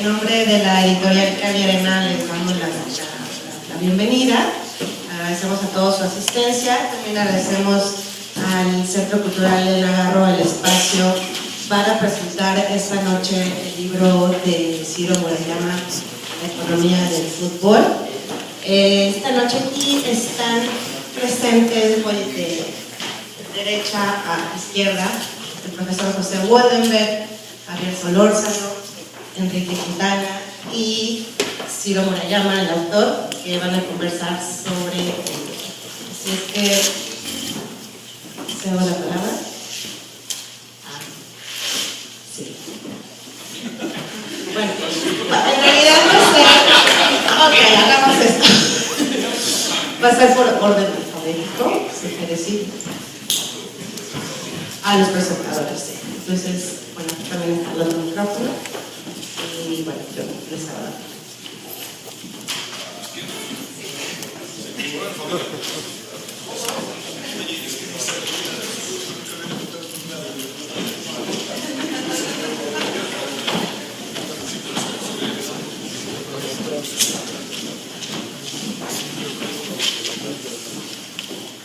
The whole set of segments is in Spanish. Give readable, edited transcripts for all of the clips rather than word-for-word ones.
nombre de la editorial Cali Arena les damos la bienvenida. Agradecemos a todos su asistencia. También agradecemos al Centro Cultural del Agarro el espacio para presentar esta noche el libro de Ciro Murayama, La economía del fútbol. Esta noche aquí están presentes de derecha a izquierda el profesor José Waldenberg, Javier Solórzano, Enrique Quintana y Ciro Murayama, el autor, que van a conversar sobre el libro. Así es que cedo la palabra. Sí. Bueno, en realidad no sé. Ok, hagamos esto. Va a ser por orden alfabético, se quiere decir. A los presentadores, sí. Entonces, bueno, también está el micrófono. Y bueno, yo les hago.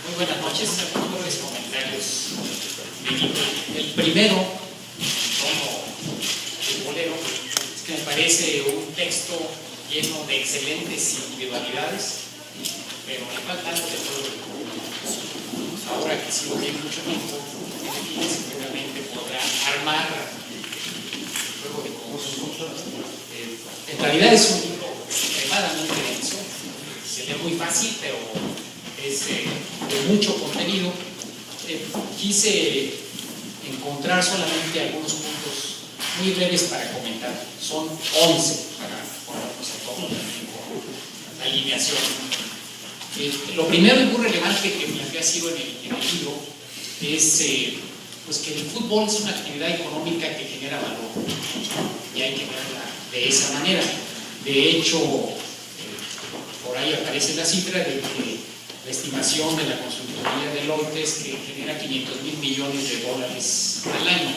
Muy buenas noches. Algunos comentarios. El primero, como futbolero, es que me parece un texto lleno de excelentes individualidades, pero le falta algo de todo. Ahora que sigo bien mucho tiempo, seguramente podrá armar el juego de conjuntos. En realidad es un libro extremadamente denso, se lee muy fácil, pero es de mucho contenido. Quise encontrar solamente algunos puntos muy breves para comentar. Son 11 para ponernos a todo con la alineación. Lo primero y muy relevante que me había sido en el libro es pues que el fútbol es una actividad económica que genera valor y hay que verla de esa manera. De hecho, por ahí aparece la cifra de que la estimación de la consultoría Deloitte es que genera 500,000 millones de dólares al año.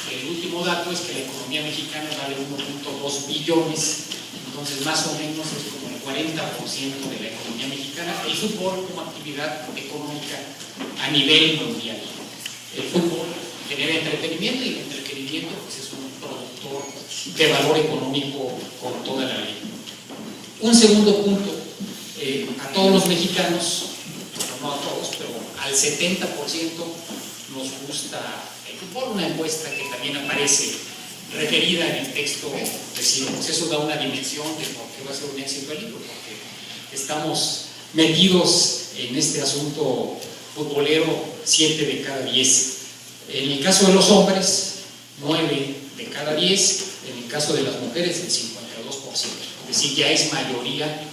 El último dato es que la economía mexicana vale 1.2 billones, entonces más o menos es como el 40% de la economía mexicana. El fútbol como actividad económica a nivel mundial. El fútbol genera entretenimiento y el entretenimiento pues, es un productor de valor económico con toda la ley. Un segundo punto, a todos los mexicanos, no a todos, pero al 70% nos gusta el fútbol. Una encuesta que también aparece referida en el texto de Ciro, pues eso da una dimensión de por qué va a ser un éxito el libro, porque estamos metidos en este asunto futbolero 7 de cada 10. En el caso de los hombres, 9 de cada 10, en el caso de las mujeres, el 52%. Es decir, ya es mayoría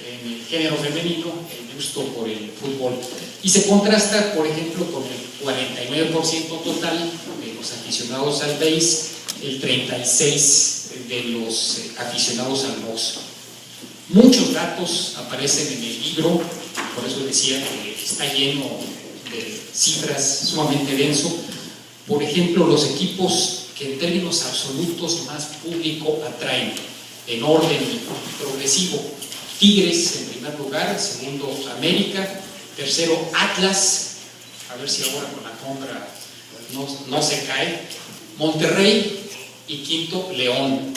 en el género femenino el gusto por el fútbol. Y se contrasta, por ejemplo, con el 49% total de los aficionados al béis, el 36% de los aficionados al box. Muchos datos aparecen en el libro, por eso decía que está lleno de cifras sumamente denso. Por ejemplo, los equipos que en términos absolutos más público atraen, en orden progresivo: Tigres en primer lugar, segundo América, tercero Atlas, a ver si ahora con la compra no se cae, Monterrey y quinto León.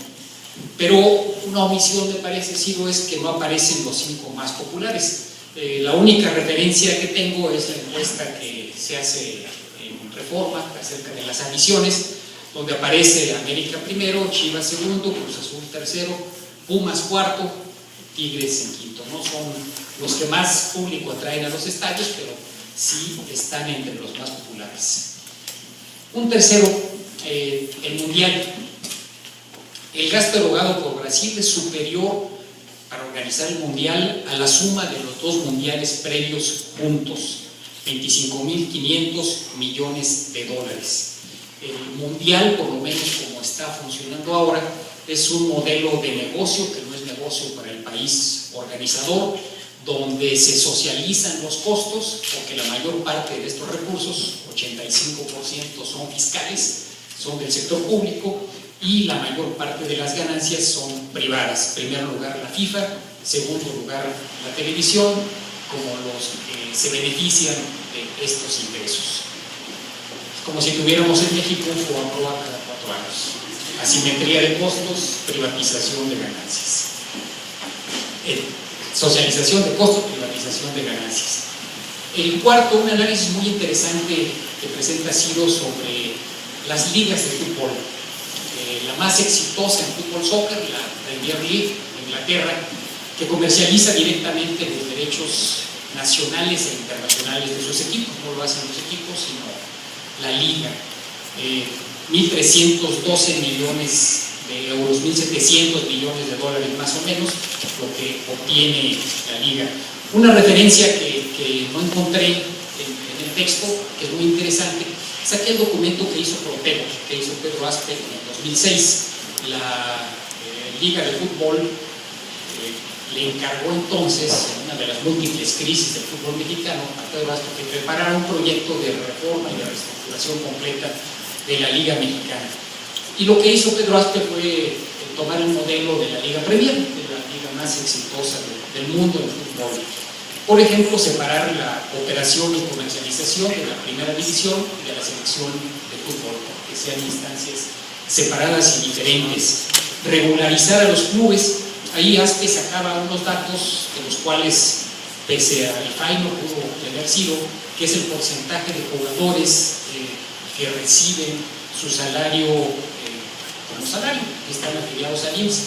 Pero una omisión, me parece, Ciro, es que no aparecen los 5 más populares. La única referencia que tengo es la encuesta que se hace en Reforma acerca de las aficiones, donde aparece América primero, Chivas segundo, Cruz Azul tercero, Pumas cuarto, Tigres en quinto. No son los que más público atraen a los estadios, pero sí están entre los más populares. Un tercero, el Mundial. El gasto erogado por Brasil es superior para organizar el Mundial a la suma de los 2 mundiales previos juntos, 25.500 millones de dólares. El Mundial, por lo menos como está funcionando ahora, es un modelo de negocio que no es negocio para el país organizador, donde se socializan los costos, porque la mayor parte de estos recursos, 85% son fiscales, son del sector público, y la mayor parte de las ganancias son privadas. En primer lugar la FIFA, en segundo lugar la televisión, como los que se benefician de estos ingresos. Como si tuviéramos en México un FOAPROA cada 4 años. Asimetría de costos, privatización de ganancias. Socialización de costos, privatización de ganancias. El cuarto, un análisis muy interesante que presenta Ciro sobre las ligas de fútbol. La más exitosa en fútbol soccer, la Premier League de Inglaterra, que comercializa directamente los derechos nacionales e internacionales de sus equipos. No lo hacen los equipos, sino la liga. 1.312 millones de euros, 1.700 millones de dólares más o menos, lo que obtiene la liga. Una referencia que no encontré en el texto, que es muy interesante, es aquel documento que hizo Pedro Aspe en el 2006. La Liga de Fútbol le encargó entonces, en una de las múltiples crisis del fútbol mexicano, a Pedro Aspe que preparara un proyecto de reforma y de reestructuración completa de la Liga Mexicana. Y lo que hizo Pedro Aspe fue tomar el modelo de la Liga Premier, de la liga más exitosa del mundo en fútbol. Por ejemplo, separar la operación y comercialización de la primera división y de la selección de fútbol, que sean instancias separadas y diferentes. Regularizar a los clubes. Ahí Aspe sacaba unos datos de los cuales, pese al IFAI no pudo tener sido, que es el porcentaje de jugadores que reciben su salario como salario, que están afiliados al IMSS.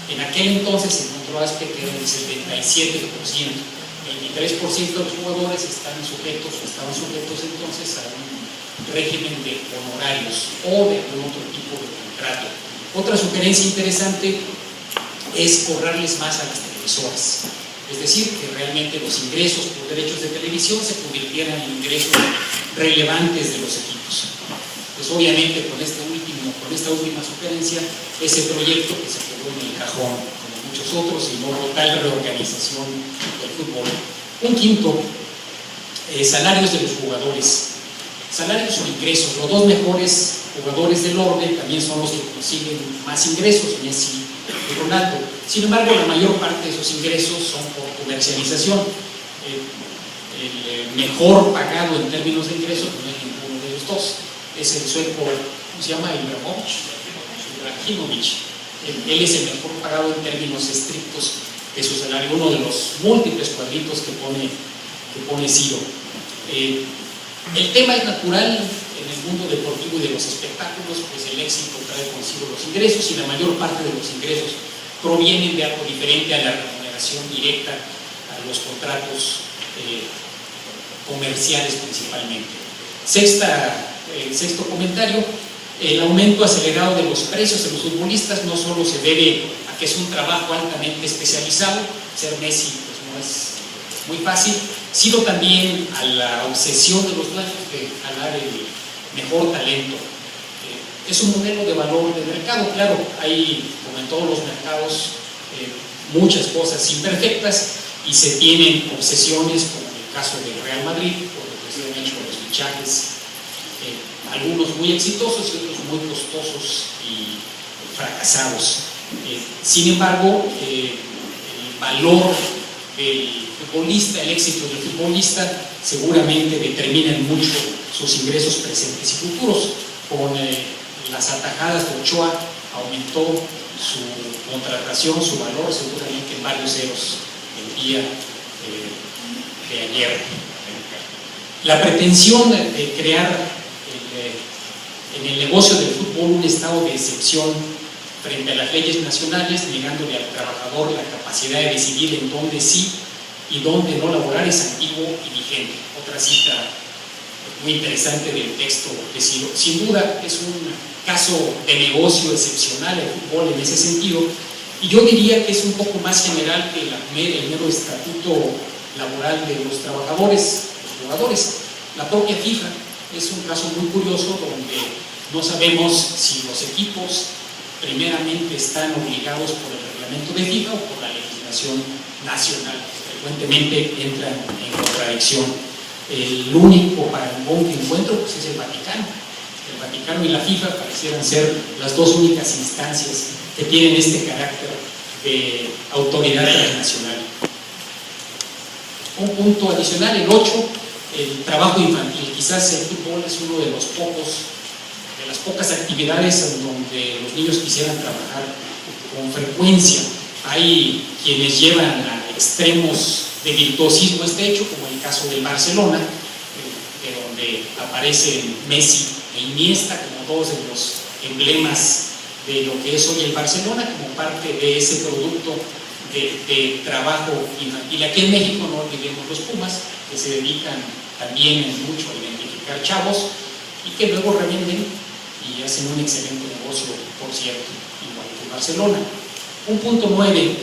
En aquel entonces encontró Aspe que era el 77%. 23% de los jugadores estaban sujetos entonces a un régimen de honorarios o de algún otro tipo de contrato. Otra sugerencia interesante es cobrarles más a las televisoras, es decir, que realmente los ingresos por derechos de televisión se convirtieran en ingresos relevantes de los equipos. Pues obviamente con esta última sugerencia, ese proyecto que se quedó en el cajón, como muchos otros, y no total reorganización del fútbol. Un quinto, salarios de los jugadores. Salarios o ingresos. Los dos mejores jugadores del orbe también son los que consiguen más ingresos, Messi y Ronaldo. Sin embargo, la mayor parte de esos ingresos son por comercialización. El mejor pagado en términos de ingresos no es ninguno de los dos. Es el sueco, ¿cómo se llama? Ibrahimovic. Él es el mejor pagado en términos estrictos de su salario, uno de los múltiples cuadritos que pone Ciro. El tema es natural en el mundo deportivo y de los espectáculos, pues el éxito trae consigo los ingresos y la mayor parte de los ingresos provienen de algo diferente a la remuneración directa, a los contratos comerciales principalmente. Sexto comentario, el aumento acelerado de los precios de los futbolistas no solo se debe a que es un trabajo altamente especializado, ser Messi pues no es muy fácil, sino también a la obsesión de los dueños de jalar el mejor talento. Es un modelo de valor de mercado, claro, hay, como en todos los mercados, muchas cosas imperfectas y se tienen obsesiones, como en el caso del Real Madrid, por lo que se han hecho los fichajes, algunos muy exitosos y otros muy costosos y fracasados. Sin embargo, el valor del futbolista, el éxito del futbolista, seguramente determinan mucho sus ingresos presentes y futuros. Con las atajadas de Ochoa aumentó su contratación, su valor, seguramente en varios ceros el día de ayer. La pretensión de crear en el negocio del fútbol un estado de excepción frente a las leyes nacionales, negándole al trabajador la capacidad de decidir en dónde sí y dónde no laborar, es antiguo y vigente. Otra cita muy interesante del texto de Ciro. Sin duda es un caso de negocio excepcional el fútbol en ese sentido, y yo diría que es un poco más general que el mero estatuto laboral de los trabajadores, los jugadores. La propia FIFA es un caso muy curioso donde no sabemos si los equipos primeramente están obligados por el reglamento de FIFA o por la legislación nacional. Frecuentemente entran en contradicción. El único parangón que encuentro pues, es el Vaticano. El Vaticano y la FIFA parecieran ser las dos únicas instancias que tienen este carácter de autoridad transnacional. Un punto adicional, el 8, el trabajo infantil. Quizás el fútbol es uno de las pocas actividades en donde los niños quisieran trabajar con frecuencia. Hay quienes llevan a extremos de virtuosismo este hecho, como el caso del Barcelona, de donde aparecen Messi e Iniesta como dos de los emblemas de lo que es hoy el Barcelona, como parte de ese producto de trabajo infantil. Aquí en México no olvidemos los Pumas, que se dedican también mucho a identificar chavos y que luego revenden y hacen un excelente negocio, por cierto, igual que Barcelona. Un punto 9,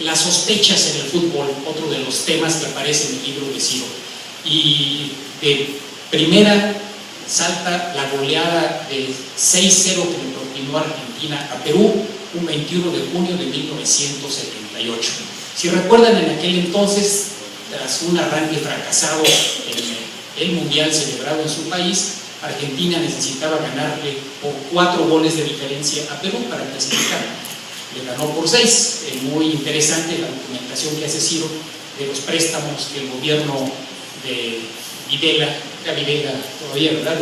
las sospechas en el fútbol, otro de los temas que aparece en el libro de Ciro. Y de primera salta la goleada de 6-0 que le propinó Argentina a Perú un 21 de junio de 1978. Si recuerdan, en aquel entonces, tras un arranque fracasado en el Mundial celebrado en su país, Argentina necesitaba ganarle por 4 goles de diferencia a Perú para clasificar. Le ganó por 6. Muy interesante la documentación que hace Ciro de los préstamos que el gobierno de Videla todavía, ¿verdad?,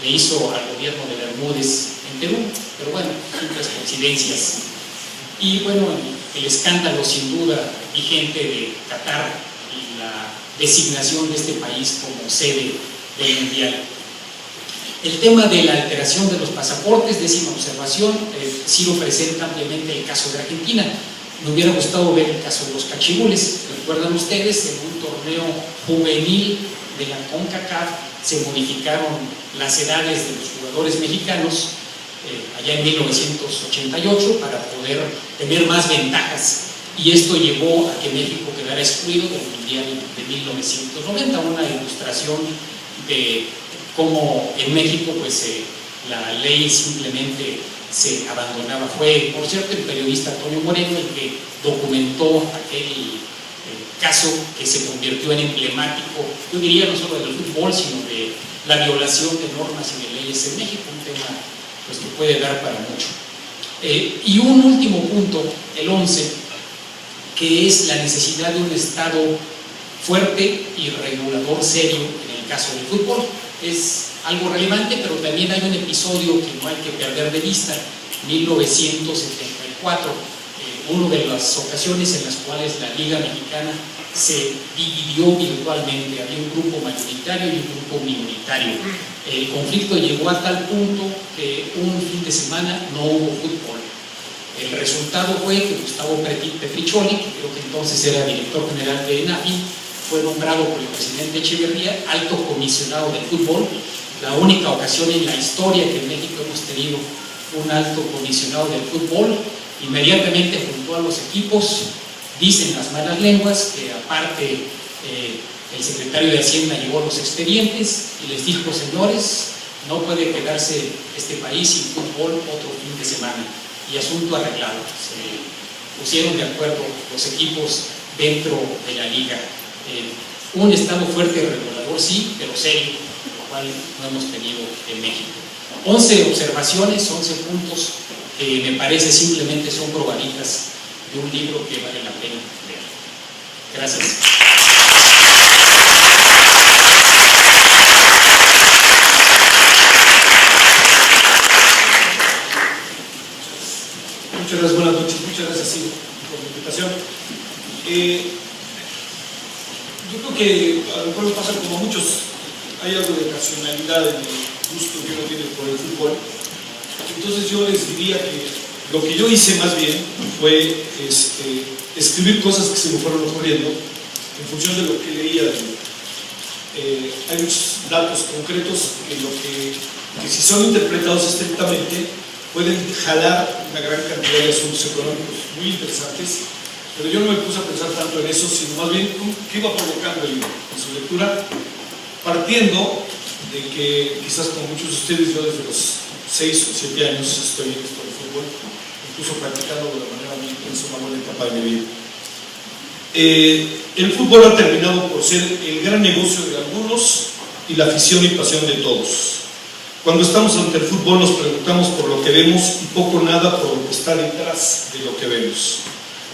le hizo al gobierno de Bermúdez en Perú, pero bueno, simples coincidencias. Y bueno, el escándalo sin duda vigente de Qatar y la designación de este país como sede del Mundial. El tema de la alteración de los pasaportes, 10ª observación, Ciro presenta ampliamente el caso de Argentina. Me hubiera gustado ver el caso de los cachirules. ¿Recuerdan ustedes? En un torneo juvenil de la CONCACAF se modificaron las edades de los jugadores mexicanos allá en 1988 para poder tener más ventajas, y esto llevó a que México quedara excluido del Mundial de 1990, una ilustración de cómo en México pues la ley simplemente se abandonaba. Fue, por cierto, el periodista Antonio Moreno el que documentó aquel caso que se convirtió en emblemático, yo diría no solo del fútbol, sino de la violación de normas y de leyes en México, un tema pues que puede dar para mucho. Y un último punto, el 11, que es la necesidad de un Estado fuerte y regulador serio en el caso del fútbol. Es algo relevante, pero también hay un episodio que no hay que perder de vista, 1974, una de las ocasiones en las cuales la Liga Mexicana se dividió virtualmente, había un grupo mayoritario y un grupo minoritario. El conflicto llegó a tal punto que un fin de semana no hubo fútbol. El resultado fue que Gustavo Petricholi, que creo que entonces era director general de ENAFI, fue nombrado por el presidente Echeverría alto comisionado del fútbol, la única ocasión en la historia que en México hemos tenido un alto comisionado del fútbol. Inmediatamente junto a los equipos, dicen las malas lenguas que aparte el secretario de Hacienda llevó los expedientes y les dijo: señores, no puede quedarse este país sin fútbol otro fin de semana. Y asunto arreglado, se pusieron de acuerdo los equipos dentro de la liga. Un Estado fuerte y regulador sí, pero serio, lo cual no hemos tenido en México. 11 observaciones, 11 puntos que me parece simplemente son probaditas de un libro que vale la pena leer. Gracias. Muchas gracias, buenas noches, muchas gracias sí, por la invitación. Yo creo que a lo mejor pasa como a muchos, hay algo de racionalidad en el gusto que uno tiene por el fútbol. Entonces yo les diría que lo que yo hice más bien fue escribir cosas que se me fueron ocurriendo en función de lo que leía. Hay muchos datos concretos que si son interpretados estrictamente pueden jalar una gran cantidad de asuntos económicos muy interesantes, pero yo no me puse a pensar tanto en eso, sino más bien qué iba provocando el libro en su lectura, partiendo de que quizás como muchos de ustedes, yo desde los 6 o 7 años estoy en esto del fútbol, incluso practicando de manera muy intensa una buena etapa de mi vida. El fútbol ha terminado por ser el gran negocio de algunos y la afición y pasión de todos. Cuando estamos ante el fútbol nos preguntamos por lo que vemos y poco o nada por lo que está detrás de lo que vemos.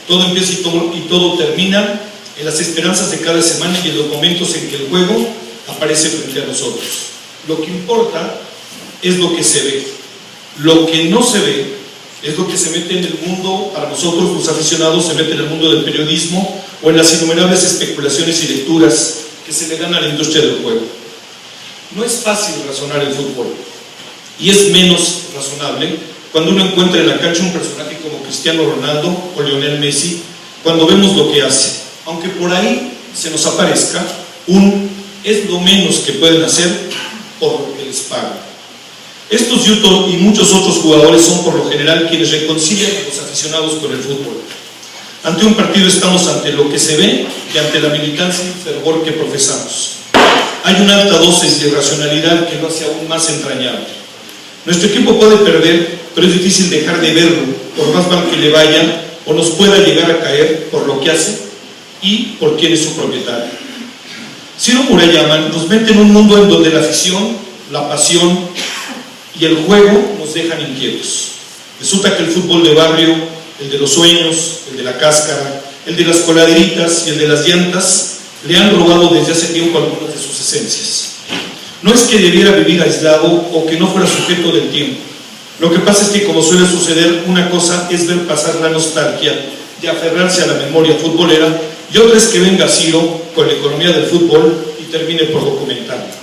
Todo empieza y todo termina en las esperanzas de cada semana y en los momentos en que el juego aparece frente a nosotros. Lo que importa es lo que se ve. Lo que no se ve es lo que se mete en el mundo, para nosotros los aficionados, se mete en el mundo del periodismo o en las innumerables especulaciones y lecturas que se le dan a la industria del juego. No es fácil razonar el fútbol, y es menos razonable cuando uno encuentra en la cancha un personaje como Cristiano Ronaldo o Lionel Messi, cuando vemos lo que hace, aunque por ahí se nos aparezca es lo menos que pueden hacer por lo que les pagan. Estos y muchos otros jugadores son por lo general quienes reconcilian a los aficionados con el fútbol. Ante un partido estamos ante lo que se ve y ante la militancia y fervor que profesamos. Hay una alta dosis de irracionalidad que lo hace aún más entrañable. Nuestro equipo puede perder, pero es difícil dejar de verlo, por más mal que le vaya, o nos pueda llegar a caer por lo que hace y por quién es su propietario. Ciro Murayama nos mete en un mundo en donde la afición, la pasión y el juego nos dejan inquietos. Resulta que el fútbol de barrio, el de los sueños, el de la cáscara, el de las coladeritas y el de las llantas, le han robado desde hace tiempo algunas de sus esencias. No es que debiera vivir aislado o que no fuera sujeto del tiempo. Lo que pasa es que, como suele suceder, una cosa es ver pasar la nostalgia de aferrarse a la memoria futbolera, y otra es que venga Ciro con la economía del fútbol y termine por documentarlo.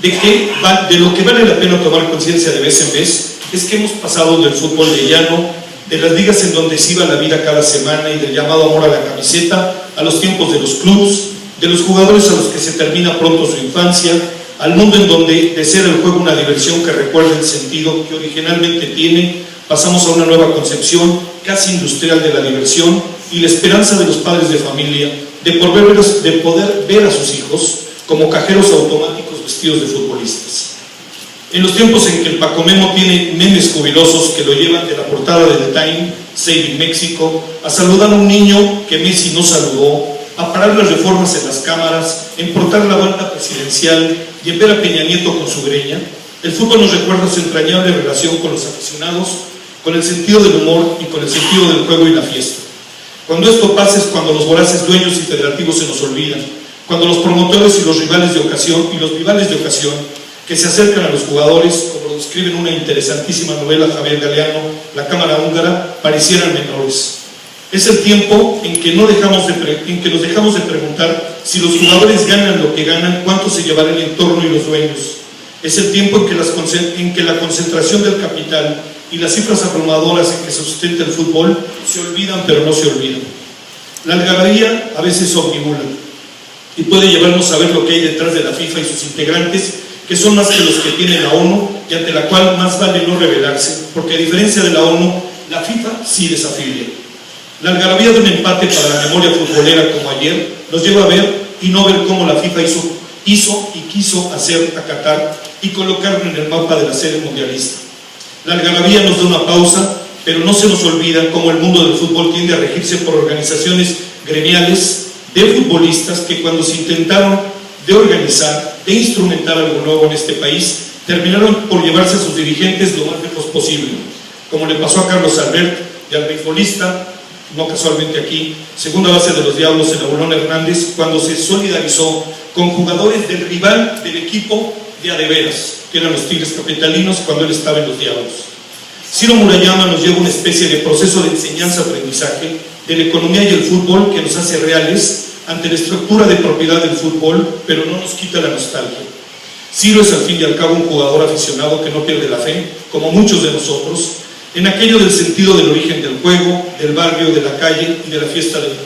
De lo que vale la pena tomar conciencia de vez en vez es que hemos pasado del fútbol de llano, de las ligas en donde se iba la vida cada semana y del llamado amor a la camiseta, a los tiempos de los clubs, de los jugadores a los que se termina pronto su infancia, al mundo en donde de ser el juego una diversión que recuerda el sentido que originalmente tiene, pasamos a una nueva concepción casi industrial de la diversión y la esperanza de los padres de familia de poder ver a sus hijos como cajeros automáticos vestidos de futbolistas. En los tiempos en que el Paco Memo tiene memes jubilosos que lo llevan de la portada del Time, Saving México, a saludar a un niño que Messi no saludó, a parar las reformas en las cámaras, en portar la banda presidencial y en ver a Peña Nieto con su greña, el fútbol nos recuerda su entrañable relación con los aficionados, con el sentido del humor y con el sentido del juego y la fiesta. Cuando esto pasa es cuando los voraces dueños y federativos se nos olvidan, cuando los promotores y los rivales de ocasión que se acercan a los jugadores, como lo describe en una interesantísima novela Javier Galeano, La Cámara Húngara, parecieran menores. Es el tiempo en que nos dejamos de preguntar si los jugadores ganan lo que ganan, cuánto se llevará el entorno y los dueños. Es el tiempo en que la concentración del capital y las cifras abrumadoras en que se sustenta el fútbol se olvidan, pero no se olvidan. La algarabía a veces omnibula y puede llevarnos a ver lo que hay detrás de la FIFA y sus integrantes, que son más que los que tiene la ONU y ante la cual más vale no rebelarse, porque a diferencia de la ONU, la FIFA sí desafilia. La algarabía de un empate para la memoria futbolera como ayer nos lleva a ver y no ver cómo la FIFA hizo y quiso hacer a Qatar y colocarlo en el mapa de la sede mundialista. La algarabía nos da una pausa, pero no se nos olvida cómo el mundo del fútbol tiende a regirse por organizaciones gremiales de futbolistas que, cuando se intentaron de organizar, de instrumentar algo nuevo en este país, terminaron por llevarse a sus dirigentes lo más lejos posible, como le pasó a Carlos Albert, y al beisbolista, no casualmente aquí, segunda base de los Diablos, el Abolón Hernández, cuando se solidarizó con jugadores del rival del equipo de adeveras, que eran los Tigres Capitalinos, cuando él estaba en los Diablos. Ciro Murayama nos lleva una especie de proceso de enseñanza-aprendizaje de la economía y el fútbol que nos hace reales ante la estructura de propiedad del fútbol, pero no nos quita la nostalgia. Ciro es al fin y al cabo un jugador aficionado que no pierde la fe, como muchos de nosotros, en aquello del sentido del origen del juego, del barrio, de la calle y de la fiesta del mundo.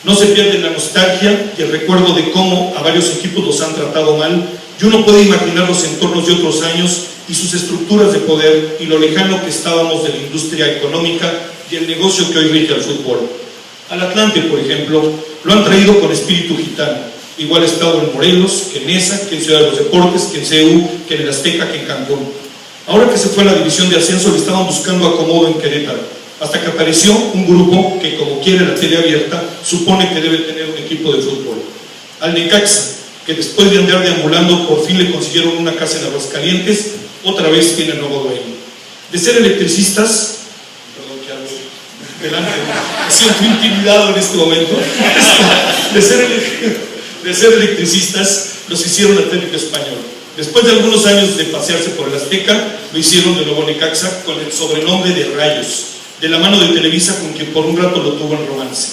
No se pierde la nostalgia y el recuerdo de cómo a varios equipos los han tratado mal, y uno puede imaginar los entornos de otros años y sus estructuras de poder y lo lejano que estábamos de la industria económica y el negocio que hoy rige al fútbol. Al Atlante, por ejemplo, lo han traído con espíritu gitano. Igual ha estado en Morelos, que en ESA, que en Ciudad de los Deportes, que en CEU, que en el Azteca, que en Cancún. Ahora que se fue a la división de ascenso, le estaban buscando acomodo en Querétaro, hasta que apareció un grupo que, como quiere la tele abierta, supone que debe tener un equipo de fútbol. Al Necaxa, que después de andar deambulando por fin le consiguieron una casa en Aguascalientes, otra vez tiene nuevo dueño. De ser electricistas, perdón que hablo delante, me siento intimidado en este momento, de ser electricistas los hicieron Atlético Español. Después de algunos años de pasearse por el Azteca, lo hicieron de nuevo Necaxa con el sobrenombre de Rayos, de la mano de Televisa, con quien por un rato lo tuvo en romance.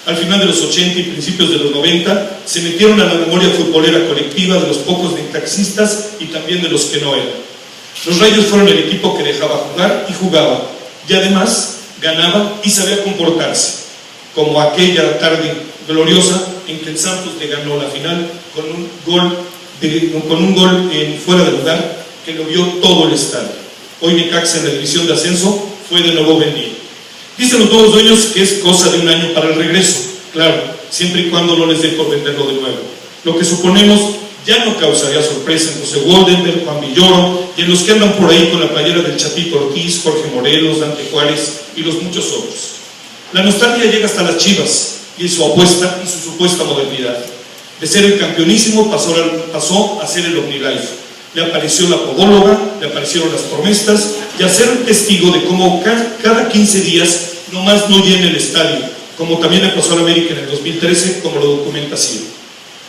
Al final de los 80 y principios de los 90, se metieron a la memoria futbolera colectiva de los pocos necaxistas y también de los que no eran. Los Rayos fueron el equipo que dejaba jugar y jugaba, y además ganaba y sabía comportarse, como aquella tarde gloriosa en que el Santos le ganó la final con un gol en fuera de lugar que lo vio todo el estadio. Hoy Necaxa en la división de ascenso fue de nuevo vendido. Dicen los nuevos dueños que es cosa de un año para el regreso, claro, siempre y cuando no les dé por venderlo de nuevo. Lo que suponemos ya no causaría sorpresa en José Woldenberg, Juan Villoro y en los que andan por ahí con la playera del Chatito Ortiz, Jorge Morelos, Dante Juárez y los muchos otros. La nostalgia llega hasta las Chivas y su apuesta y su supuesta modernidad. De ser el campeonísimo pasó a ser el OmniLife. Le apareció la podóloga, le aparecieron las promesas y a ser testigo de cómo cada 15 días nomás no llena el estadio, como también le pasó a la América en el 2013, como lo documenta CIR.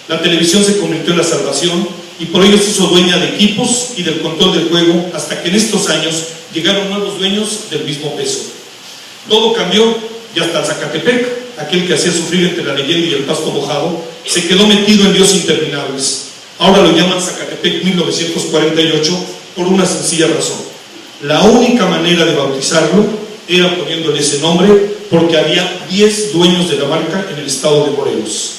La televisión se convirtió en la salvación y por ello se hizo dueña de equipos y del control del juego, hasta que en estos años llegaron nuevos dueños del mismo peso. Todo cambió y hasta el Zacatepec, aquel que hacía sufrir entre la leyenda y el pasto mojado, se quedó metido en líos interminables. Ahora lo llaman Zacatepec 1948 por una sencilla razón. La única manera de bautizarlo era poniéndole ese nombre, porque había 10 dueños de la marca en el estado de Morelos.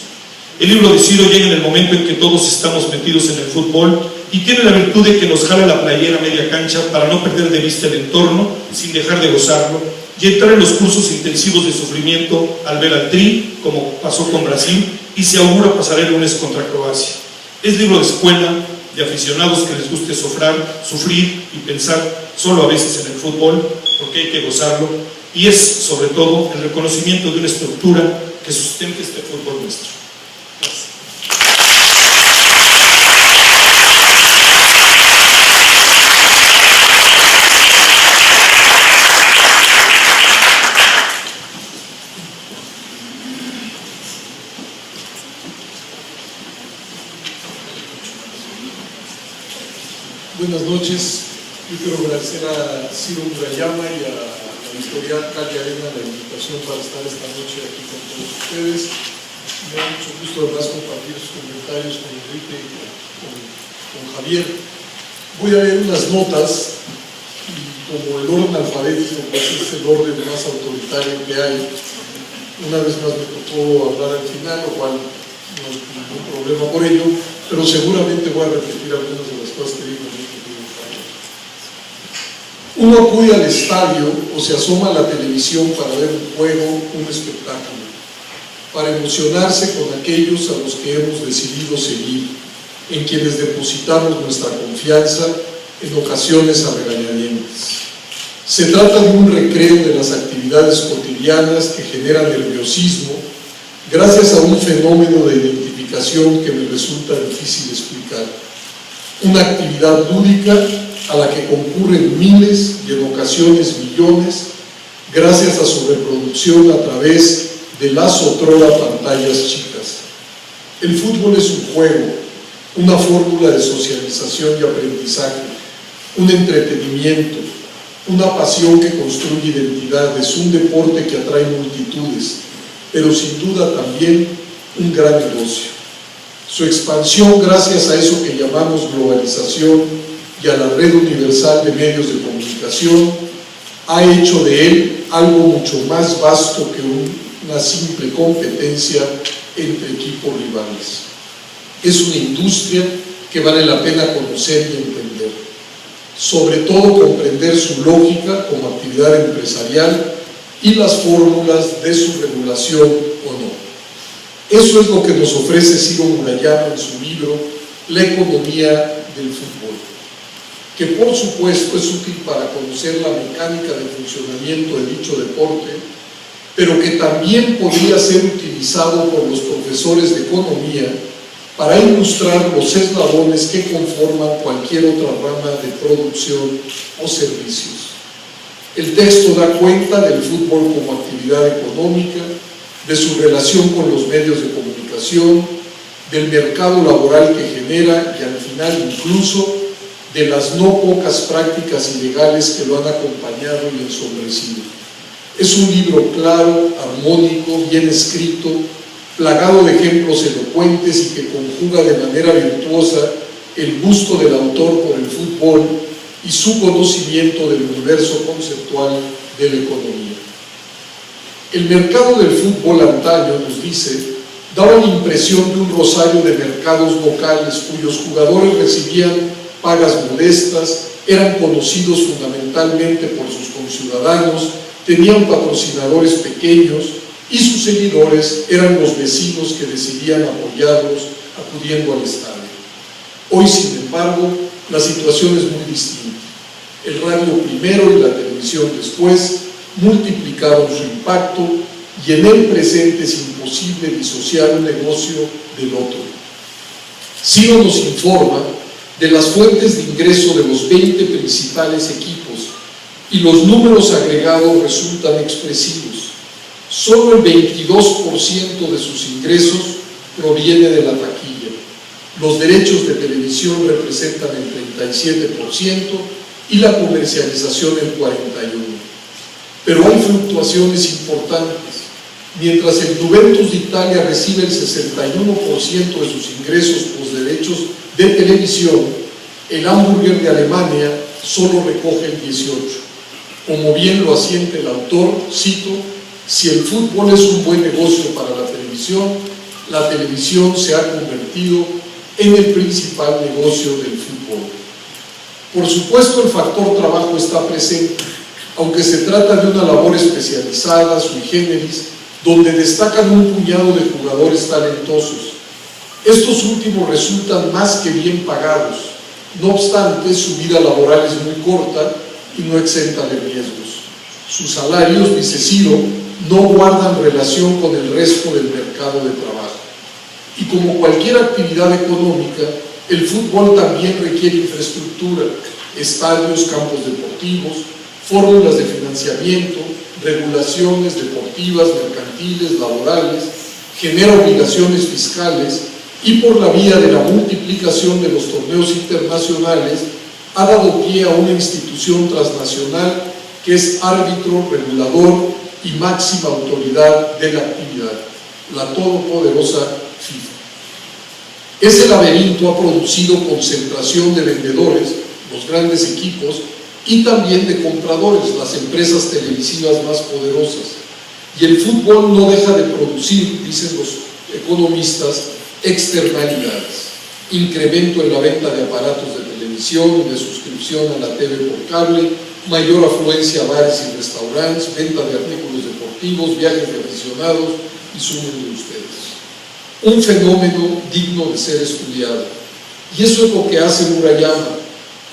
El libro de Ciro llega en el momento en que todos estamos metidos en el fútbol y tiene la virtud de que nos jala la playera a media cancha para no perder de vista el entorno sin dejar de gozarlo y entrar en los cursos intensivos de sufrimiento al ver al Tri, como pasó con Brasil, y se augura pasar el lunes contra Croacia. Es libro de escuela, de aficionados que les guste sufrir y pensar solo a veces en el fútbol, porque hay que gozarlo, y es sobre todo el reconocimiento de una estructura que sustente este fútbol nuestro. Gracias. Buenas noches. Yo quiero agradecer a Ciro Murayama y a la editorial Calle Arena la invitación para estar esta noche aquí con todos ustedes. Me da mucho gusto además compartir sus comentarios con Enrique y con Javier. Voy a leer unas notas y como el orden alfabético pues es el orden más autoritario que hay, una vez más me tocó hablar al final, lo cual no hay ningún problema por ello, pero seguramente voy a repetir algunas de las cosas que digo. Uno acude al estadio o se asoma a la televisión para ver un juego, un espectáculo, para emocionarse con aquellos a los que hemos decidido seguir, en quienes depositamos nuestra confianza, en ocasiones a regañadientes. Se trata de un recreo de las actividades cotidianas que generan nerviosismo, gracias a un fenómeno de identificación que me resulta difícil explicar. Una actividad lúdica a la que concurren miles y en ocasiones millones, gracias a su reproducción a través de las otrora pantallas chicas. El fútbol es un juego, una fórmula de socialización y aprendizaje, un entretenimiento, una pasión que construye identidades, un deporte que atrae multitudes, pero sin duda también un gran negocio. Su expansión, gracias a eso que llamamos globalización y a la red universal de medios de comunicación, ha hecho de él algo mucho más vasto que una simple competencia entre equipos rivales. Es una industria que vale la pena conocer y entender, sobre todo comprender su lógica como actividad empresarial y las fórmulas de su regulación o no. Eso es lo que nos ofrece Ciro Murayama en su libro La economía del fútbol, que por supuesto es útil para conocer la mecánica de funcionamiento de dicho deporte, pero que también podría ser utilizado por los profesores de economía para ilustrar los eslabones que conforman cualquier otra rama de producción o servicios. El texto da cuenta del fútbol como actividad económica, de su relación con los medios de comunicación, del mercado laboral que genera y al final incluso de las no pocas prácticas ilegales que lo han acompañado y ensombrecido. Es un libro claro, armónico, bien escrito, plagado de ejemplos elocuentes y que conjuga de manera virtuosa el gusto del autor por el fútbol y su conocimiento del universo conceptual de la economía. El mercado del fútbol antaño, nos dice, daba la impresión de un rosario de mercados locales cuyos jugadores recibían pagas modestas, eran conocidos fundamentalmente por sus conciudadanos, tenían patrocinadores pequeños y sus seguidores eran los vecinos que decidían apoyarlos acudiendo al estadio. Hoy, sin embargo, la situación es muy distinta. El radio primero y la televisión después multiplicaron su impacto y en el presente es imposible disociar un negocio del otro. Ciro nos informa de las fuentes de ingreso de los 20 principales equipos y los números agregados resultan expresivos. Solo el 22% de sus ingresos proviene de la taquilla. Los derechos de televisión representan el 37% y la comercialización el 41%. Pero hay fluctuaciones importantes. Mientras el Juventus de Italia recibe el 61% de sus ingresos por los derechos de televisión, el Hamburger de Alemania solo recoge el 18%. Como bien lo asiente el autor, cito: si el fútbol es un buen negocio para la televisión se ha convertido en el principal negocio del fútbol. Por supuesto, el factor trabajo está presente, aunque se trata de una labor especializada, sui generis, donde destacan un puñado de jugadores talentosos. Estos últimos resultan más que bien pagados. No obstante, su vida laboral es muy corta y no exenta de riesgos. Sus salarios, dice Ciro, no guardan relación con el resto del mercado de trabajo. Y como cualquier actividad económica, el fútbol también requiere infraestructura, estadios, campos deportivos, fórmulas de financiamiento, regulaciones deportivas, mercantiles, laborales, genera obligaciones fiscales y por la vía de la multiplicación de los torneos internacionales ha dado pie a una institución transnacional que es árbitro, regulador y máxima autoridad de la actividad, la todopoderosa FIFA. Ese laberinto ha producido concentración de vendedores, los grandes equipos, y también de compradores, las empresas televisivas más poderosas. Y el fútbol no deja de producir, dicen los economistas, externalidades. Incremento en la venta de aparatos de televisión y de suscripción a la TV por cable, mayor afluencia a bares y restaurantes, venta de artículos deportivos, viajes de aficionados y sumen de ustedes. Un fenómeno digno de ser estudiado. Y eso es lo que hace Murayama,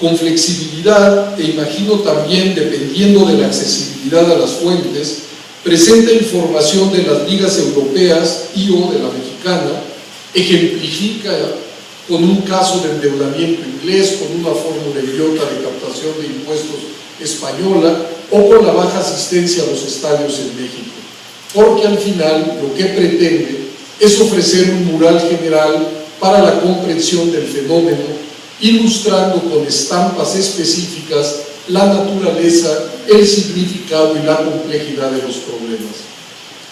con flexibilidad e imagino también dependiendo de la accesibilidad a las fuentes, presenta información de las ligas europeas y o de la mexicana, ejemplifica con un caso de endeudamiento inglés, con una fórmula idiota de captación de impuestos española o con la baja asistencia a los estadios en México, porque al final lo que pretende es ofrecer un mural general para la comprensión del fenómeno, ilustrando con estampas específicas la naturaleza, el significado y la complejidad de los problemas.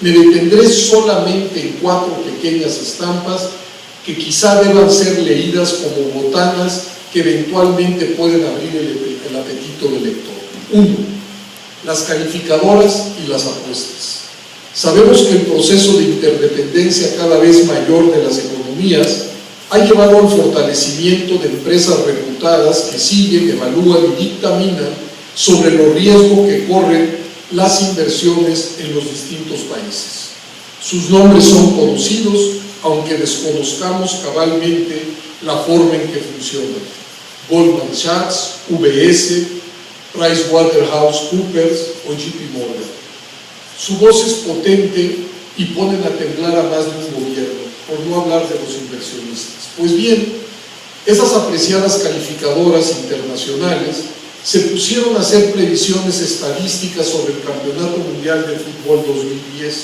Me detendré solamente en 4 pequeñas estampas que quizá deban ser leídas como botanas que eventualmente pueden abrir el apetito del lector. 1. Las calificadoras y las apuestas. Sabemos que el proceso de interdependencia cada vez mayor de las economías ha llevado al fortalecimiento de empresas reputadas que siguen, evalúan y dictaminan sobre los riesgos que corren las inversiones en los distintos países. Sus nombres son conocidos, aunque desconozcamos cabalmente la forma en que funcionan. Goldman Sachs, UBS, PricewaterhouseCoopers o JP Morgan. Su voz es potente y ponen a temblar a más de un gobierno. por no hablar de los inversionistas. Pues bien, esas apreciadas calificadoras internacionales se pusieron a hacer previsiones estadísticas sobre el Campeonato Mundial de Fútbol 2010,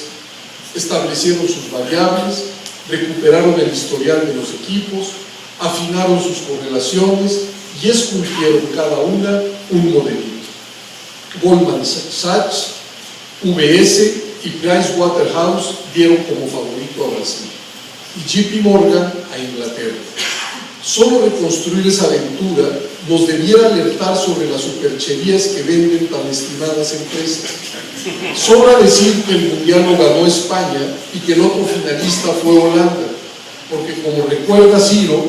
establecieron sus variables, recuperaron el historial de los equipos, afinaron sus correlaciones y esculpieron cada una un modelito. Goldman Sachs, UBS y Pricewaterhouse dieron como favorito a Brasil y JP Morgan a Inglaterra. Solo reconstruir esa aventura nos debiera alertar sobre las supercherías que venden tan estimadas empresas. Sobra decir que el Mundial lo ganó España y que el otro finalista fue Holanda, porque como recuerda Ciro,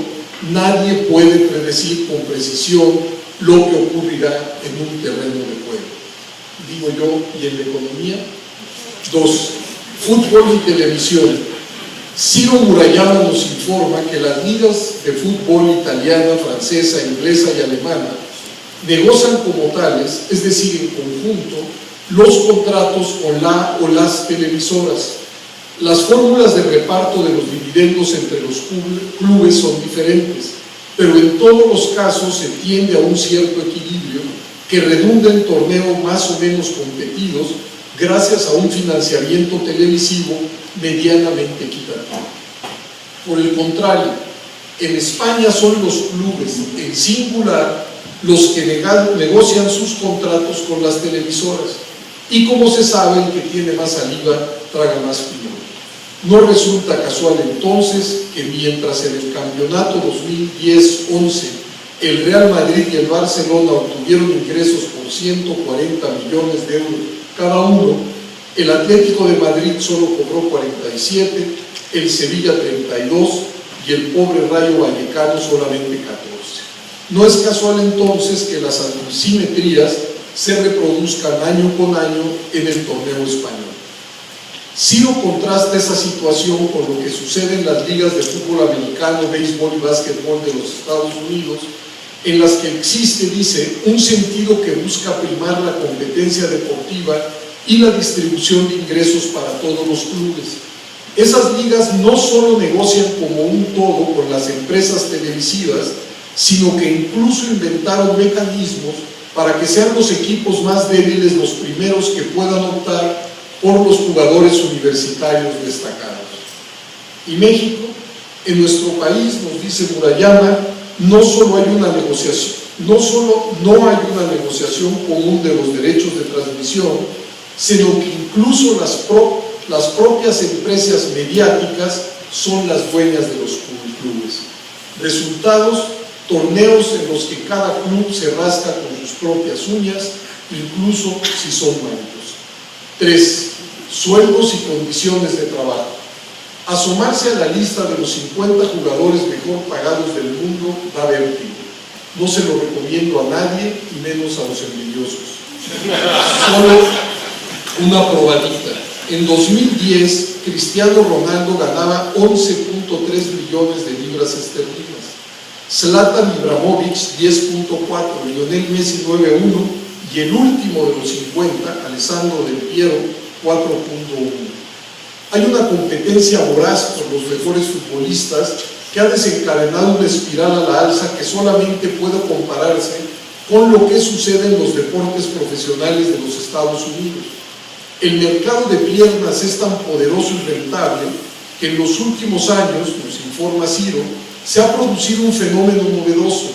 nadie puede predecir con precisión lo que ocurrirá en un terreno de juego. Digo yo, ¿y en la economía? 2. Fútbol y televisión. Ciro Murayama nos informa que las ligas de fútbol italiana, francesa, inglesa y alemana negocian como tales, es decir, en conjunto, los contratos con la o las televisoras. Las fórmulas de reparto de los dividendos entre los clubes son diferentes, pero en todos los casos se tiende a un cierto equilibrio que redunda en torneos más o menos competidos gracias a un financiamiento televisivo medianamente equitativo. Por el contrario, en España son los clubes en singular los que negocian sus contratos con las televisoras y como se sabe, el que tiene más saliva traga más pino. No resulta casual entonces que mientras en el campeonato 2010-11 el Real Madrid y el Barcelona obtuvieron ingresos por 140 millones de euros cada uno, el Atlético de Madrid solo cobró 47, el Sevilla 32 y el pobre Rayo Vallecano solamente 14. No es casual entonces que las asimetrías se reproduzcan año con año en el torneo español. Ciro contrasta esa situación con lo que sucede en las ligas de fútbol americano, béisbol y básquetbol de los Estados Unidos, en las que existe, dice, un sentido que busca primar la competencia deportiva y la distribución de ingresos para todos los clubes. Esas ligas no solo negocian como un todo con las empresas televisivas, sino que incluso inventaron mecanismos para que sean los equipos más débiles los primeros que puedan optar por los jugadores universitarios destacados. Y México, en nuestro país, nos dice Murayama, no solo hay una negociación, no hay una negociación común de los derechos de transmisión, sino que incluso las propias empresas mediáticas son las dueñas de los clubes. Resultados, torneos en los que cada club se rasca con sus propias uñas, incluso si son malos. 3. Sueldos y condiciones de trabajo. Asomarse a la lista de los 50 jugadores mejor pagados del mundo da vértigo. No se lo recomiendo a nadie y menos a los envidiosos. Solo una probadita. En 2010, Cristiano Ronaldo ganaba 11.3 millones de libras esterlinas. Zlatan Ibrahimovic 10.4, Lionel Messi 9.1 y el último de los 50, Alessandro Del Piero 4.1. Hay una competencia voraz por los mejores futbolistas que ha desencadenado una espiral a la alza que solamente puede compararse con lo que sucede en los deportes profesionales de los Estados Unidos. El mercado de piernas es tan poderoso y rentable que en los últimos años, nos informa Ciro, se ha producido un fenómeno novedoso: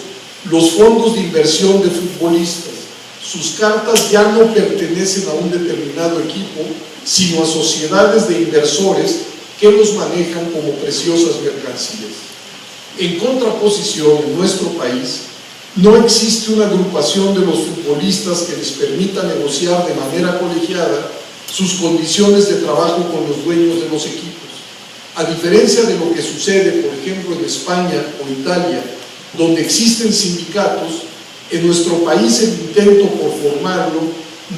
los fondos de inversión de futbolistas. Sus cartas ya no pertenecen a un determinado equipo, sino a sociedades de inversores que los manejan como preciosas mercancías. En contraposición, en nuestro país, no existe una agrupación de los futbolistas que les permita negociar de manera colegiada sus condiciones de trabajo con los dueños de los equipos. A diferencia de lo que sucede, por ejemplo, en España o Italia, donde existen sindicatos, en nuestro país el intento por formarlo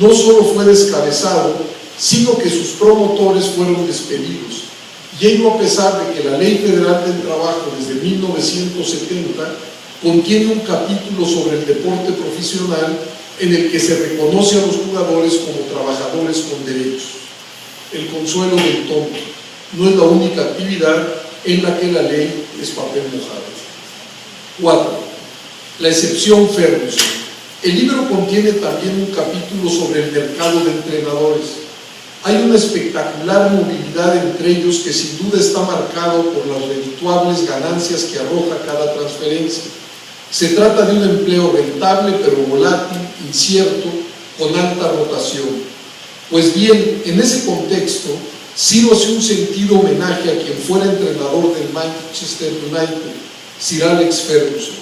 no solo fue descabezado, sino que sus promotores fueron despedidos. Y ello a pesar de que la Ley Federal del Trabajo desde 1970 contiene un capítulo sobre el deporte profesional en el que se reconoce a los jugadores como trabajadores con derechos. El consuelo del tonto: no es la única actividad en la que la ley es papel mojado. 4. La excepción Ferguson. El libro contiene también un capítulo sobre el mercado de entrenadores. Hay una espectacular movilidad entre ellos que sin duda está marcado por las redituables ganancias que arroja cada transferencia. Se trata de un empleo rentable pero volátil, incierto, con alta rotación. Pues bien, en ese contexto, Ciro hace un sentido homenaje a quien fuera entrenador del Manchester United, Sir Alex Ferguson.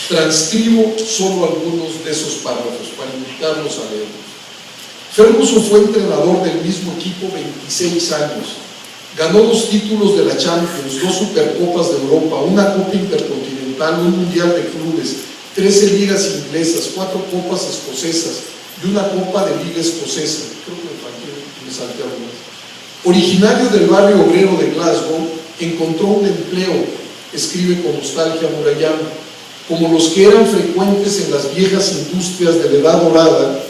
Transcribo solo algunos de esos párrafos para invitarlos a leerlos. Ferguson fue entrenador del mismo equipo 26 años. Ganó 2 títulos de la Champions, 2 Supercopas de Europa, una Copa Intercontinental, un Mundial de Clubes, 13 ligas inglesas, 4 copas escocesas y una Copa de Liga Escocesa. Creo que me salté algo más. Originario del barrio obrero de Glasgow, encontró un empleo, escribe con nostalgia Murayama, como los que eran frecuentes en las viejas industrias de la Edad Dorada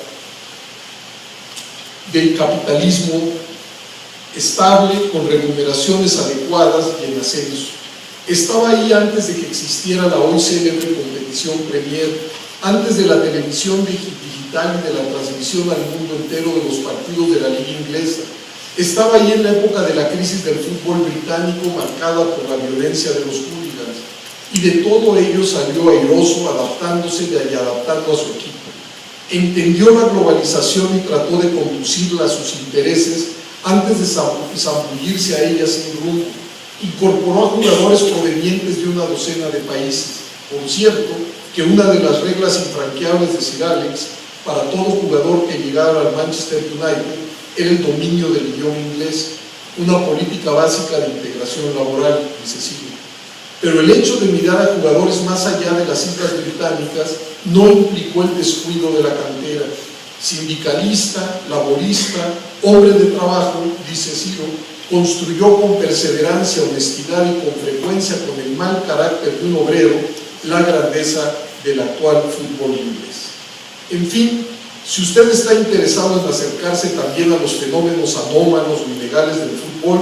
del capitalismo estable, con remuneraciones adecuadas y en ascenso. Estaba ahí antes de que existiera la hoy célebre competición Premier, antes de la televisión digital y de la transmisión al mundo entero de los partidos de la liga inglesa. Estaba ahí en la época de la crisis del fútbol británico marcada por la violencia de los hooligans, y de todo ello salió airoso, adaptándose y adaptando a su equipo. Entendió la globalización y trató de conducirla a sus intereses antes de zambullirse a ella sin rumbo. Incorporó a jugadores provenientes de una docena de países. Por cierto, que una de las reglas infranqueables de Sir Alex para todo jugador que llegara al Manchester United era el dominio del idioma inglés, una política básica de integración laboral, dice Ciro. Pero el hecho de mirar a jugadores más allá de las islas británicas no implicó el descuido de la cantera. Sindicalista, laborista, hombre de trabajo, dice Ciro, construyó con perseverancia, honestidad y con frecuencia con el mal carácter de un obrero la grandeza del actual fútbol inglés. En fin, si usted está interesado en acercarse también a los fenómenos anómalos o ilegales del fútbol,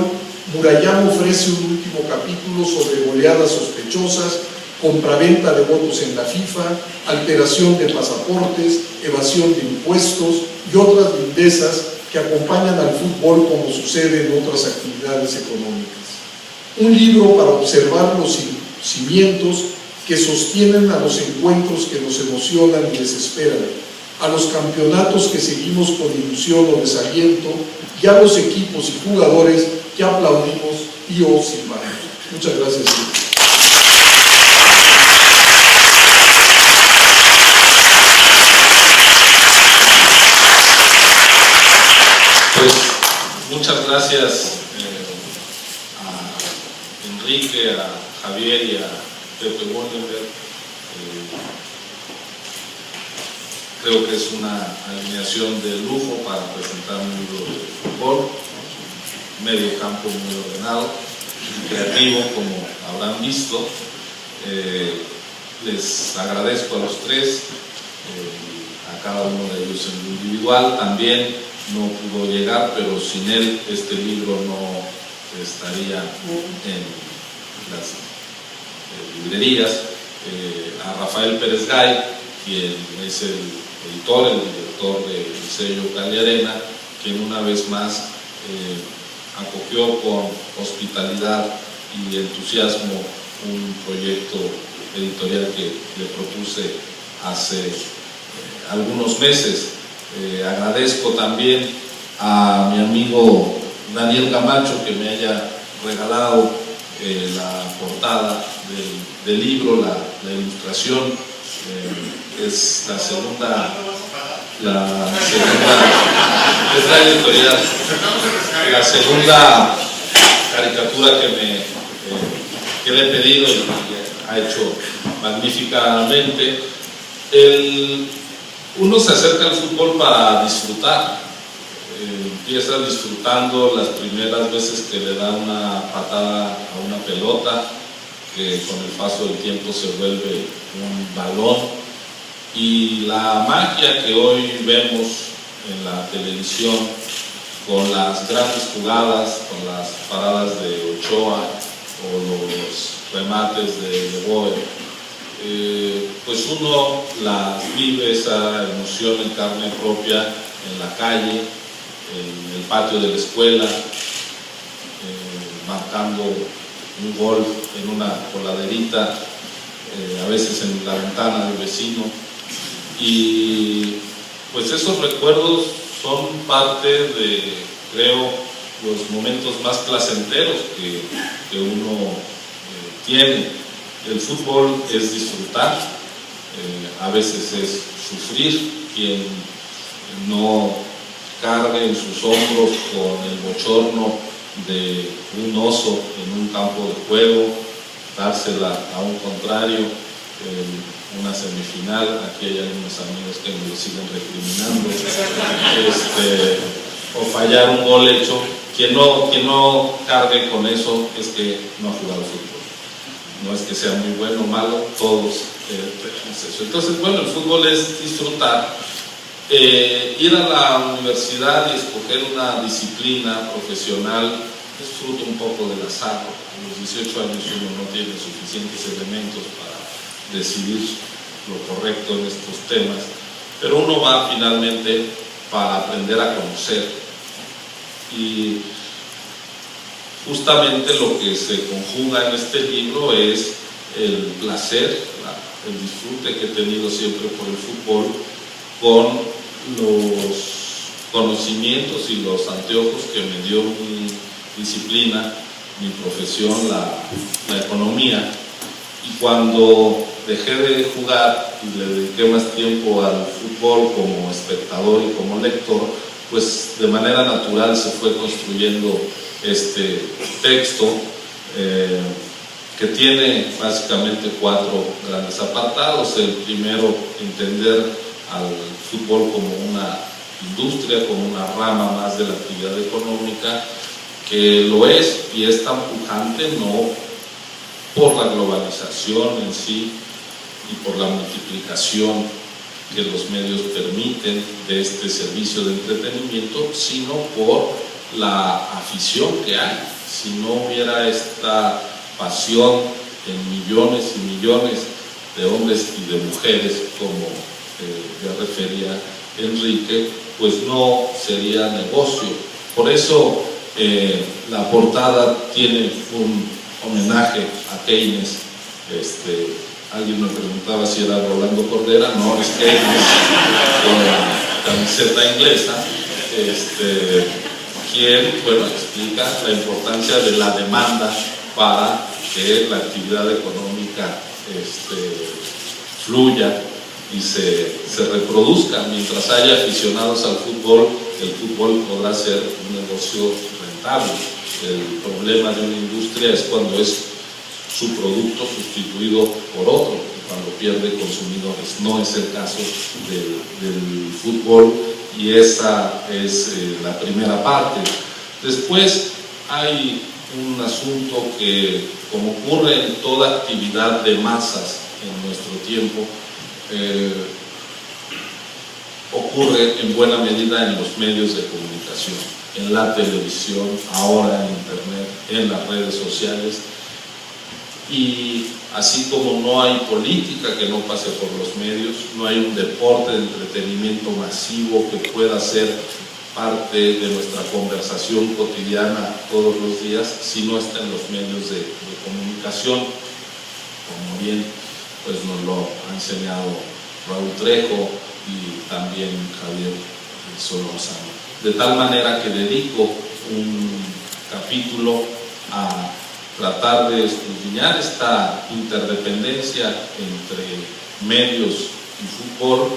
Murayama ofrece un último capítulo sobre goleadas sospechosas, compraventa de votos en la FIFA, alteración de pasaportes, evasión de impuestos y otras lindezas que acompañan al fútbol como sucede en otras actividades económicas. Un libro para observar los cimientos que sostienen a los encuentros que nos emocionan y desesperan, a los campeonatos que seguimos con ilusión o desaliento, y a los equipos y jugadores que aplaudimos y o silbamos. Muchas gracias. Pues muchas gracias a Enrique, a Javier y a Pepe Woldenberg. Creo que es una alineación de lujo para presentar un libro de fútbol, medio campo muy ordenado, creativo, como habrán visto. Les agradezco a los tres, a cada uno de ellos en lo individual. También no pudo llegar, pero sin él este libro no estaría en las librerías. A Rafael Pérez Gay, quien es el editor, el director del sello Calle-Arena, quien una vez más acogió con hospitalidad y entusiasmo un proyecto editorial que le propuse hace algunos meses. Agradezco también a mi amigo Daniel Camacho que me haya regalado la portada del libro, la ilustración. Es la segunda es la editorial, la segunda caricatura que le he pedido y ha hecho magníficamente. Uno se acerca al fútbol para disfrutar, empieza disfrutando las primeras veces que le da una patada a una pelota, que con el paso del tiempo se vuelve un balón, y la magia que hoy vemos en la televisión con las grandes jugadas, con las paradas de Ochoa, o los remates de Boe, pues uno las vive, esa emoción en carne propia, en la calle, en el patio de la escuela, marcando un gol en una coladerita, a veces en la ventana del vecino. Y pues esos recuerdos son parte de, creo, los momentos más placenteros que uno tiene. El fútbol es disfrutar, a veces es sufrir. Quien no cargue en sus hombros con el bochorno de un oso en un campo de juego, dársela a un contrario en una semifinal. Aquí hay algunos amigos que me lo siguen recriminando, o fallar un gol hecho. Quien no cargue con eso es que no ha jugado fútbol. No es que sea muy bueno o malo, todos tenemos eso. Entonces, bueno, el fútbol es disfrutar. Ir a la universidad y escoger una disciplina profesional es fruto un poco del azar. A los 18 años uno no tiene suficientes elementos para decidir lo correcto en estos temas, pero uno va finalmente para aprender a conocer. Y justamente lo que se conjuga en este libro es el placer, el disfrute que he tenido siempre por el fútbol, con los conocimientos y los anteojos que me dio mi disciplina, mi profesión, la economía. Y cuando dejé de jugar y le dediqué más tiempo al fútbol como espectador y como lector, pues de manera natural se fue construyendo este texto que tiene básicamente 4 grandes apartados. El primero, entender al fútbol como una industria, como una rama más de la actividad económica, que lo es y es tan pujante no por la globalización en sí y por la multiplicación que los medios permiten de este servicio de entretenimiento, sino por la afición que hay. Si no hubiera esta pasión en millones y millones de hombres y de mujeres, como ya refería Enrique, pues no sería negocio. Por eso la portada tiene un homenaje a Keynes. Alguien me preguntaba si era Rolando Cordera. No, es Keynes con camiseta inglesa, quien, bueno, explica la importancia de la demanda para que la actividad económica fluya y se reproduzca. Mientras haya aficionados al fútbol, el fútbol podrá ser un negocio rentable. El problema de una industria es cuando es su producto sustituido por otro, cuando pierde consumidores. No es el caso del fútbol, y esa es la primera parte. Después hay un asunto que, como ocurre en toda actividad de masas en nuestro tiempo, ocurre en buena medida en los medios de comunicación, en la televisión, ahora en internet, en las redes sociales. Y así como no hay política que no pase por los medios, no hay un deporte de entretenimiento masivo que pueda ser parte de nuestra conversación cotidiana todos los días si no está en los medios de comunicación, como bien pues nos lo ha enseñado Raúl Trejo y también Javier Solórzano. De tal manera que dedico un capítulo a tratar de escudriñar esta interdependencia entre medios y fútbol.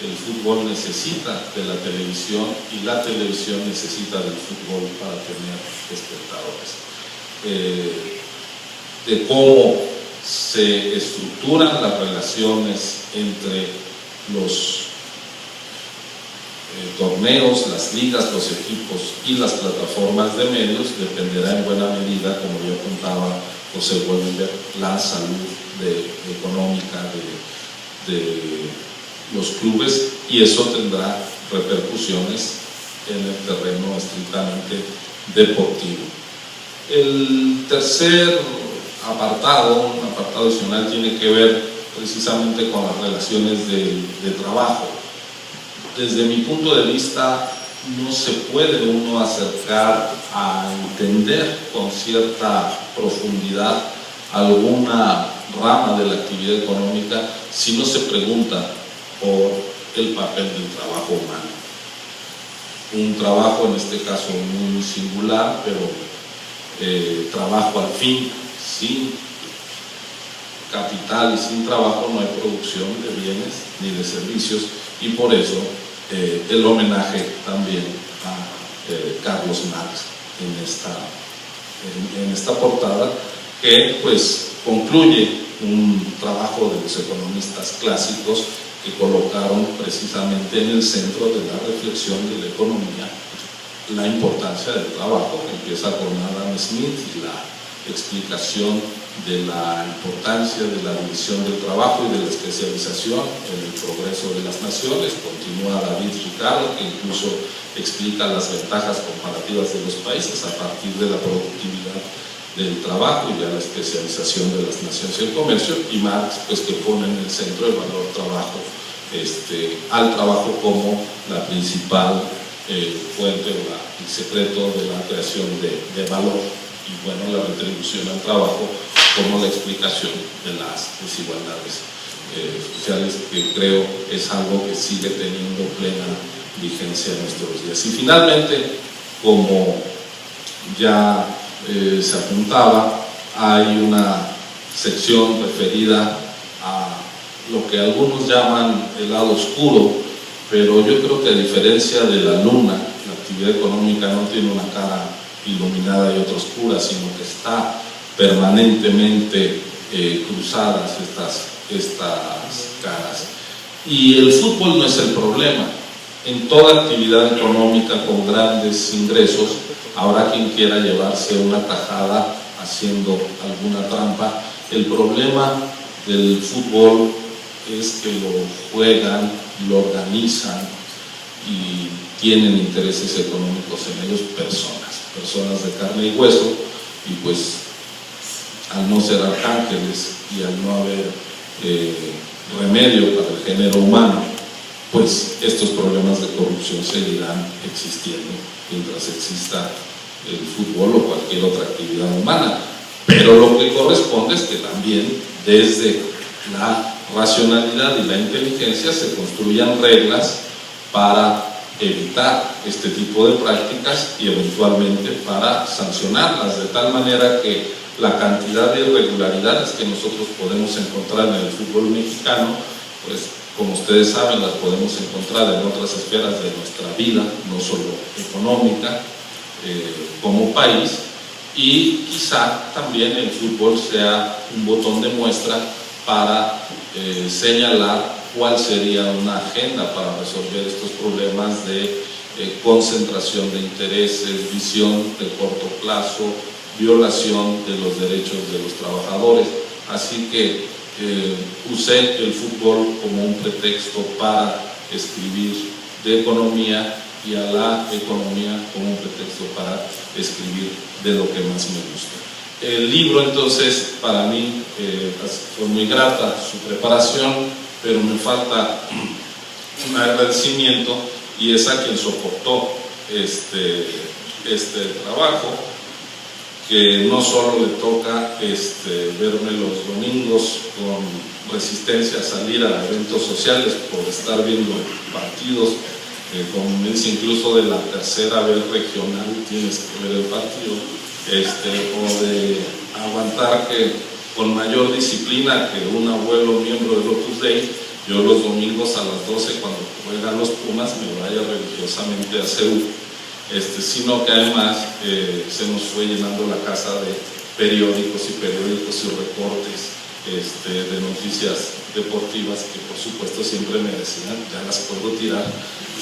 El fútbol necesita de la televisión y la televisión necesita del fútbol para tener espectadores. De cómo se estructuran las relaciones entre los torneos, las ligas, los equipos y las plataformas de medios, dependerá en buena medida, como yo contaba José Wollenberg, la salud económica de los clubes, y eso tendrá repercusiones en el terreno estrictamente deportivo. El tercer apartado, un apartado adicional, tiene que ver precisamente con las relaciones de trabajo. Desde mi punto de vista, no se puede uno acercar a entender con cierta profundidad alguna rama de la actividad económica si no se pregunta por el papel del trabajo humano. Un trabajo en este caso muy singular, pero trabajo al fin. Sin capital y sin trabajo no hay producción de bienes ni de servicios, y por eso el homenaje también a Carlos Marx en esta portada, que pues concluye un trabajo de los economistas clásicos que colocaron precisamente en el centro de la reflexión de la economía la importancia del trabajo, que empieza con Adam Smith y la explicación de la importancia de la división del trabajo y de la especialización en el progreso de las naciones. Continúa David Ricardo, que incluso explica las ventajas comparativas de los países a partir de la productividad del trabajo y de la especialización de las naciones y el comercio, y Marx, pues, que pone en el centro el valor trabajo, al trabajo como la principal fuente o el secreto de la creación de valor, y bueno, la retribución al trabajo como la explicación de las desigualdades sociales, que creo es algo que sigue teniendo plena vigencia en nuestros días. Y finalmente, como ya se apuntaba, hay una sección referida a lo que algunos llaman el lado oscuro, pero yo creo que a diferencia de la luna, la actividad económica no tiene una cara iluminada y otra oscura, sino que está permanentemente cruzadas estas caras. Y el fútbol no es el problema. En toda actividad económica con grandes ingresos habrá quien quiera llevarse una tajada haciendo alguna trampa. El problema del fútbol es que lo juegan, lo organizan y tienen intereses económicos en ellos personas de carne y hueso, y pues al no ser arcángeles y al no haber remedio para el género humano, pues estos problemas de corrupción seguirán existiendo mientras exista el fútbol o cualquier otra actividad humana. Pero lo que corresponde es que también desde la racionalidad y la inteligencia se construyan reglas para evitar este tipo de prácticas y eventualmente para sancionarlas, de tal manera que la cantidad de irregularidades que nosotros podemos encontrar en el fútbol mexicano, pues como ustedes saben, las podemos encontrar en otras esferas de nuestra vida, no solo económica, como país, y quizá también el fútbol sea un botón de muestra para señalar cuál sería una agenda para resolver estos problemas de concentración de intereses, visión de corto plazo, violación de los derechos de los trabajadores. Así que usé el fútbol como un pretexto para escribir de economía y a la economía como un pretexto para escribir de lo que más me gusta. El libro, entonces, para mí fue muy grata su preparación, pero me falta un agradecimiento, y es a quien soportó este trabajo, que no solo le toca verme los domingos con resistencia a salir a eventos sociales por estar viendo partidos, como me dice, incluso de la tercera vez regional tienes que ver el partido, o de aguantar que con mayor disciplina que un abuelo miembro del Opus Dei, yo los domingos a las 12 cuando juegan los Pumas me vaya religiosamente a CEU, sino que además se nos fue llenando la casa de periódicos y reportes de noticias deportivas que por supuesto siempre me decían, ya las puedo tirar,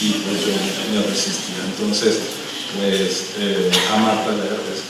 y pues yo me resistía. Entonces, pues a Marta le agradezco